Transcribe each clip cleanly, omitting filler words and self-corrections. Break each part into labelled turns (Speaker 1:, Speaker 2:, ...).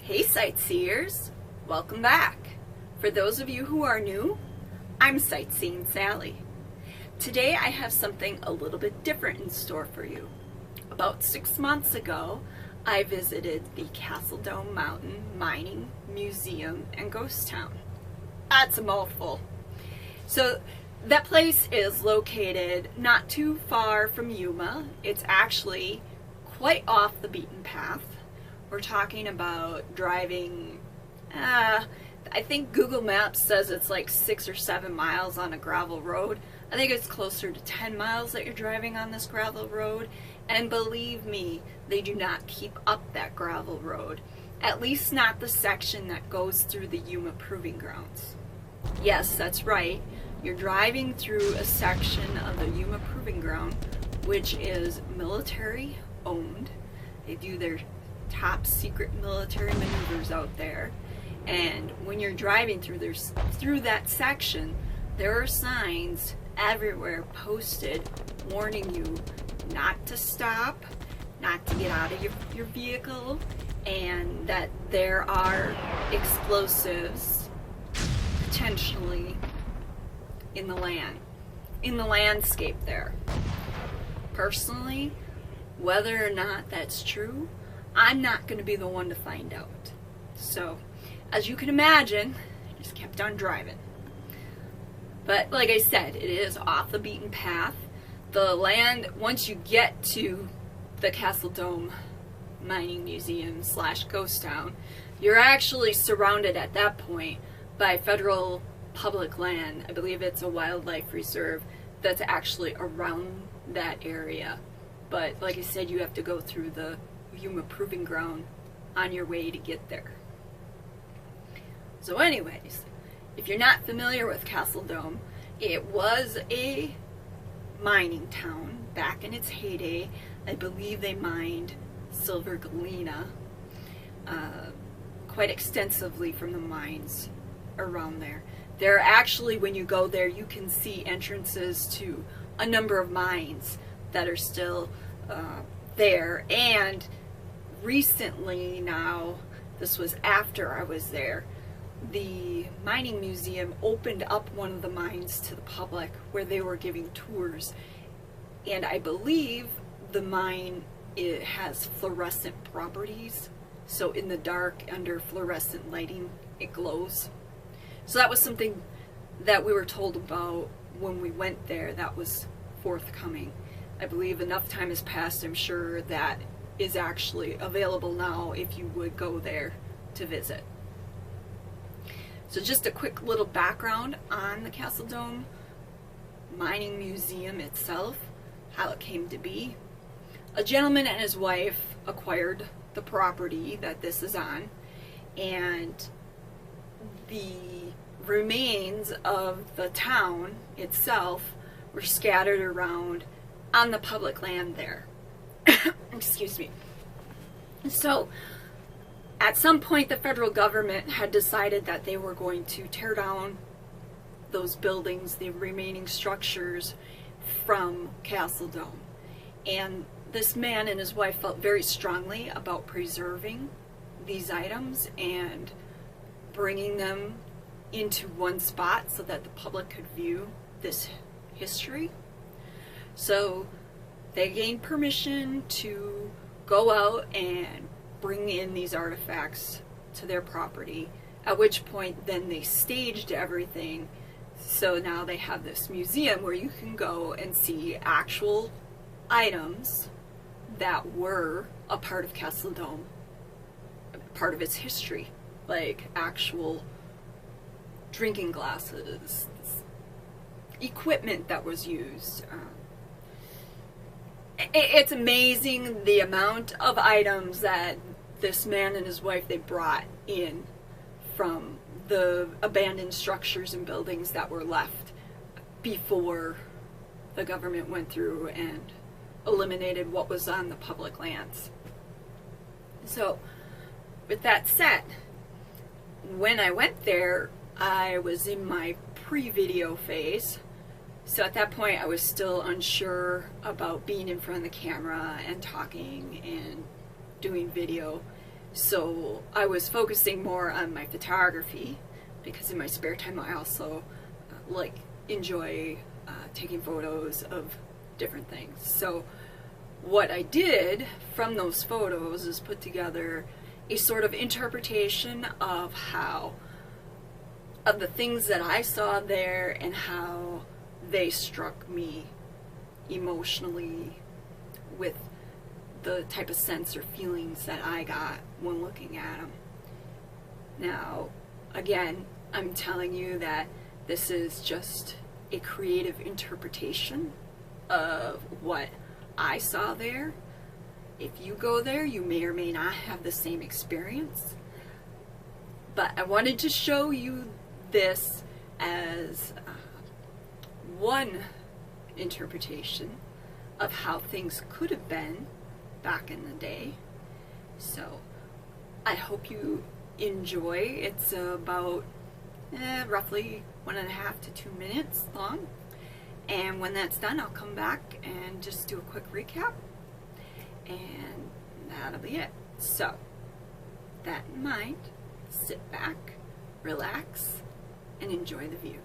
Speaker 1: Hey sightseers, welcome back. For those of you who are new, I'm Sightseeing Sally. Today I have something a little bit different in store for you. About 6 months ago, I visited the Castle Dome Mountain Mining Museum and Ghost Town. That's a mouthful. So that place is located not too far from Yuma. It's actually quite off the beaten path. We're talking about driving, I think Google Maps says it's like 6 or 7 miles on a gravel road. I think it's closer to 10 miles that you're driving on this gravel road. And believe me, they do not keep up that gravel road. At least not the section that goes through the Yuma Proving Grounds. Yes, that's right. You're driving through a section of the Yuma Proving Ground, which is military owned. They do their top secret military maneuvers out there, and when you're driving through that section, there are signs everywhere posted warning you not to stop, not to get out of your vehicle, and that there are explosives potentially in the landscape there. Personally, whether or not that's true, I'm not going to be the one to find out. So, as you can imagine, I just kept on driving. But like I said, it is off the beaten path. The land, once you get to the Castle Dome Mining Museum / Ghost Town, you're actually surrounded at that point by federal public land. I believe it's a wildlife reserve that's actually around that area. But like I said, you have to go through the Yuma Proving Ground on your way to get there. So anyways, if you're not familiar with Castle Dome, it was a mining town back in its heyday. I believe they mined silver galena quite extensively from the mines around there. There are actually, when you go there, you can see entrances to a number of mines that are still there. And recently now, this was after I was there, the mining museum opened up one of the mines to the public where they were giving tours. And I believe the mine, it has fluorescent properties. So in the dark, under fluorescent lighting, it glows. So that was something that we were told about when we went there that was forthcoming. I believe enough time has passed, I'm sure that is actually available now if you would go there to visit. So just a quick little background on the Castle Dome Mining Museum itself, how it came to be. A gentleman and his wife acquired the property that this is on, and the remains of the town itself were scattered around on the public land there. Excuse me. So, at some point the federal government had decided that they were going to tear down those buildings, the remaining structures from Castle Dome. And this man and his wife felt very strongly about preserving these items and bringing them into one spot so that the public could view this history. So they gained permission to go out and bring in these artifacts to their property, at which point then they staged everything. So now they have this museum where you can go and see actual items that were a part of Castle Dome, part of its history, like actual drinking glasses, equipment that was used. It's amazing the amount of items that this man and his wife, they brought in from the abandoned structures and buildings that were left before the government went through and eliminated what was on the public lands. So, with that said, when I went there, I was in my pre-video phase. So at that point I was still unsure about being in front of the camera and talking and doing video. So I was focusing more on my photography, because in my spare time I also enjoy taking photos of different things. So what I did from those photos is put together a sort of interpretation of the things that I saw there and how they struck me emotionally, with the type of sense or feelings that I got when looking at them. Now, again, I'm telling you that this is just a creative interpretation of what I saw there. If you go there, you may or may not have the same experience. But I wanted to show you this as one interpretation of how things could have been back in the day. So I hope you enjoy. It's about roughly 1.5 to 2 minutes long. And when that's done, I'll come back and just do a quick recap. And that'll be it. So, that in mind, sit back, relax, and enjoy the view.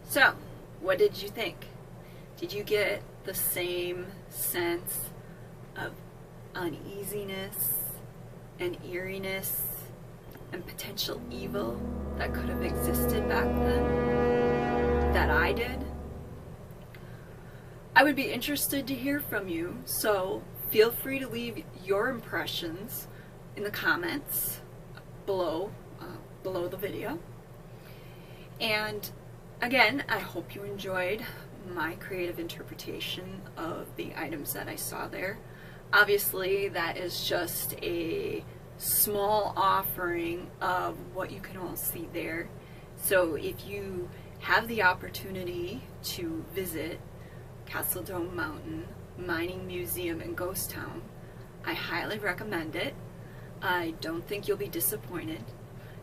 Speaker 1: So, what did you think? Did you get the same sense of uneasiness and eeriness and potential evil that could have existed back then that I did? I would be interested to hear from you, so feel free to leave your impressions in the comments below the video. And again, I hope you enjoyed my creative interpretation of the items that I saw there. Obviously, that is just a small offering of what you can all see there. So if you have the opportunity to visit Castle Dome Mountain Mining Museum in Ghost Town, I highly recommend it. I don't think you'll be disappointed.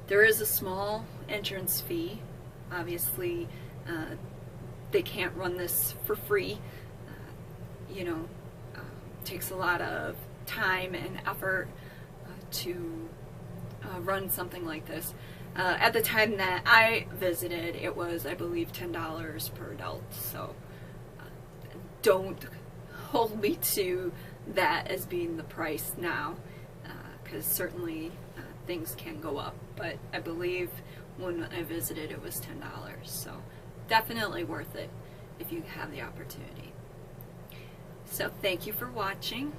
Speaker 1: There is a small entrance fee. Obviously, they can't run this for free. You know, takes a lot of time and effort to run something like this. At the time that I visited, it was, I believe, $10 per adult. So don't hold me to that as being the price now, because certainly things can go up. But I believe when I visited, it was $10. So definitely worth it if you have the opportunity. So thank you for watching.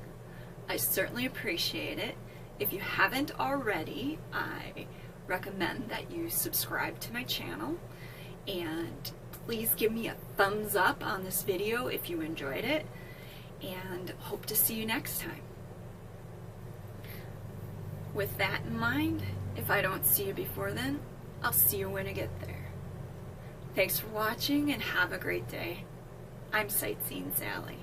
Speaker 1: I certainly appreciate it. If you haven't already, I recommend that you subscribe to my channel, and please give me a thumbs up on this video if you enjoyed it, and hope to see you next time. With that in mind, if I don't see you before then, I'll see you when I get there. Thanks for watching and have a great day. I'm Sightseeing Sally.